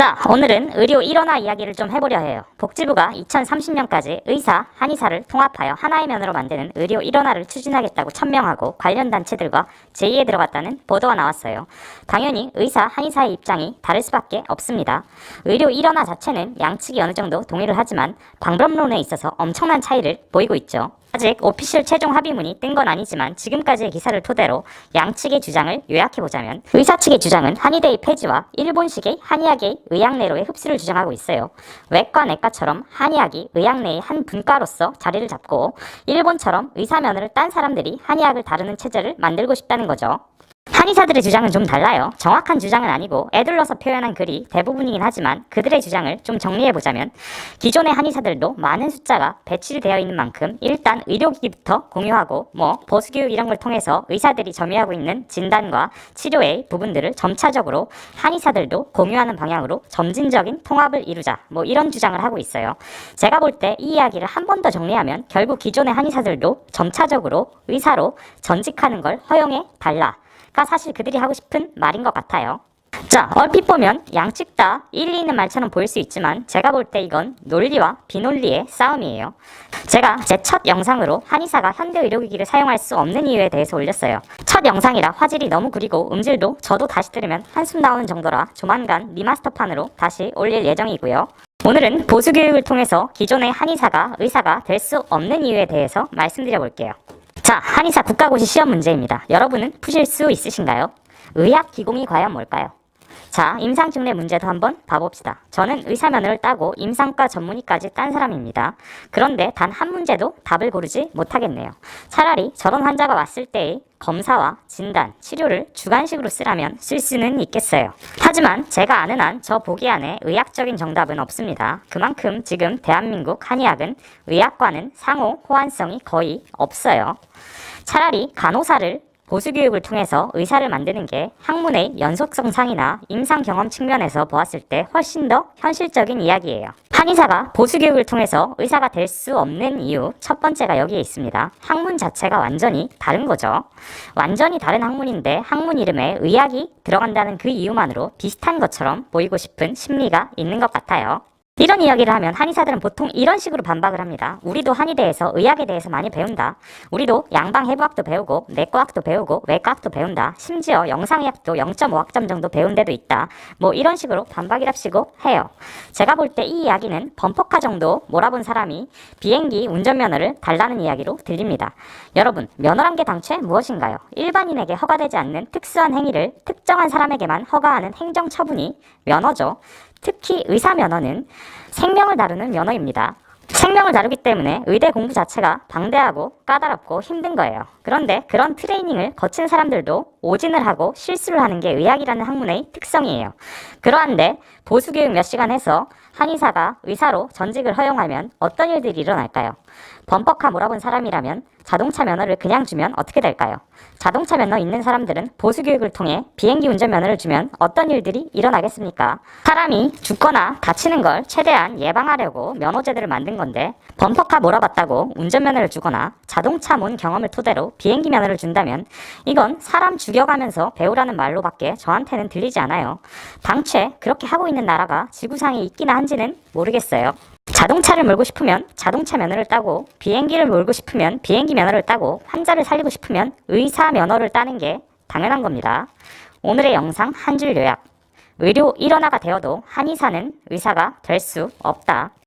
자, 오늘은 의료 일원화 이야기를 좀 해보려 해요. 복지부가 2030년까지 의사, 한의사를 통합하여 하나의 면으로 만드는 의료 일원화를 추진하겠다고 천명하고 관련 단체들과 제의에 들어갔다는 보도가 나왔어요. 당연히 의사, 한의사의 입장이 다를 수밖에 없습니다. 의료 일원화 자체는 양측이 어느 정도 동의를 하지만 방법론에 있어서 엄청난 차이를 보이고 있죠. 아직 오피셜 최종 합의문이 뜬 건 아니지만 지금까지의 기사를 토대로 양측의 주장을 요약해보자면 의사 측의 주장은 한의대의 폐지와 일본식의 한의학의 의학내로의 흡수를 주장하고 있어요. 외과, 내과처럼 한의학이 의학 내의 한 분과로서 자리를 잡고 일본처럼 의사 면허를 딴 사람들이 한의학을 다루는 체제를 만들고 싶다는 거죠. 한의사들의 주장은 좀 달라요. 정확한 주장은 아니고 애둘러서 표현한 글이 대부분이긴 하지만 그들의 주장을 좀 정리해보자면 기존의 한의사들도 많은 숫자가 배치되어 있는 만큼 일단 의료기기부터 공유하고 보수교육 이런 걸 통해서 의사들이 점유하고 있는 진단과 치료의 부분들을 점차적으로 한의사들도 공유하는 방향으로 점진적인 통합을 이루자 이런 주장을 하고 있어요. 제가 볼 때 이 이야기를 한 번 더 정리하면 결국 기존의 한의사들도 점차적으로 의사로 전직하는 걸 허용해 달라 가 사실 그들이 하고 싶은 말인 것 같아요. 자, 얼핏 보면 양측 다 일리 있는 말처럼 보일 수 있지만 제가 볼 때 이건 논리와 비논리의 싸움이에요. 제가 제 첫 영상으로 한의사가 현대 의료기기를 사용할 수 없는 이유에 대해서 올렸어요. 첫 영상이라 화질이 너무 구리고 음질도 저도 다시 들으면 한숨 나오는 정도라 조만간 리마스터판으로 다시 올릴 예정이고요. 오늘은 보수교육을 통해서 기존의 한의사가 의사가 될 수 없는 이유에 대해서 말씀드려 볼게요. 자, 한의사 국가고시 시험 문제입니다. 여러분은 푸실 수 있으신가요? 의학 기공이 과연 뭘까요? 자, 임상증례 문제도 한번 봐봅시다. 저는 의사면허를 따고 임상과 전문의까지 딴 사람입니다. 그런데 단 한 문제도 답을 고르지 못하겠네요. 차라리 저런 환자가 왔을 때의 검사와 진단, 치료를 주관식으로 쓰라면 쓸 수는 있겠어요. 하지만 제가 아는 한 저 보기 안에 의학적인 정답은 없습니다. 그만큼 지금 대한민국 한의학은 의학과는 상호 호환성이 거의 없어요. 차라리 간호사를 보수교육을 통해서 의사를 만드는 게 학문의 연속성상이나 임상 경험 측면에서 보았을 때 훨씬 더 현실적인 이야기예요. 한의사가 보수교육을 통해서 의사가 될 수 없는 이유 첫 번째가 여기에 있습니다. 학문 자체가 완전히 다른 거죠. 완전히 다른 학문인데 학문 이름에 의학이 들어간다는 그 이유만으로 비슷한 것처럼 보이고 싶은 심리가 있는 것 같아요. 이런 이야기를 하면 한의사들은 보통 이런 식으로 반박을 합니다. 우리도 한의대에서 의학에 대해서 많이 배운다. 우리도 양방해부학도 배우고 내과학도 배우고 외과학도 배운다. 심지어 영상의학도 0.5학점 정도 배운 데도 있다. 이런 식으로 반박이랍시고 해요. 제가 볼 때 이 이야기는 범퍼카 정도 몰아본 사람이 비행기 운전면허를 달라는 이야기로 들립니다. 여러분, 면허란 게 당최 무엇인가요? 일반인에게 허가되지 않는 특수한 행위를 특정한 사람에게만 허가하는 행정처분이 면허죠. 특히 의사 면허는 생명을 다루는 면허입니다. 생명을 다루기 때문에 의대 공부 자체가 방대하고 까다롭고 힘든 거예요. 그런데 그런 트레이닝을 거친 사람들도 오진을 하고 실수를 하는 게 의학이라는 학문의 특성이에요. 그러한데 보수교육 몇 시간 해서 한의사가 의사로 전직을 허용하면 어떤 일들이 일어날까요? 범퍼카 몰아본 사람이라면 자동차 면허를 그냥 주면 어떻게 될까요? 자동차 면허 있는 사람들은 보수교육을 통해 비행기 운전면허를 주면 어떤 일들이 일어나겠습니까? 사람이 죽거나 다치는 걸 최대한 예방하려고 면허제도를 만든 건데 범퍼카 몰아봤다고 운전면허를 주거나 자동차 몬 경험을 토대로 비행기 면허를 준다면 이건 사람 죽여가면서 배우라는 말로밖에 저한테는 들리지 않아요. 당최 그렇게 하고 있는 나라가 지구상에 있기나 한지는 모르겠어요. 자동차를 몰고 싶으면 자동차 면허를 따고 비행기를 몰고 싶으면 비행기 면허를 따고 환자를 살리고 싶으면 의사 면허를 따는 게 당연한 겁니다. 오늘의 영상 한 줄 요약. 의료 일원화가 되어도 한의사는 의사가 될 수 없다.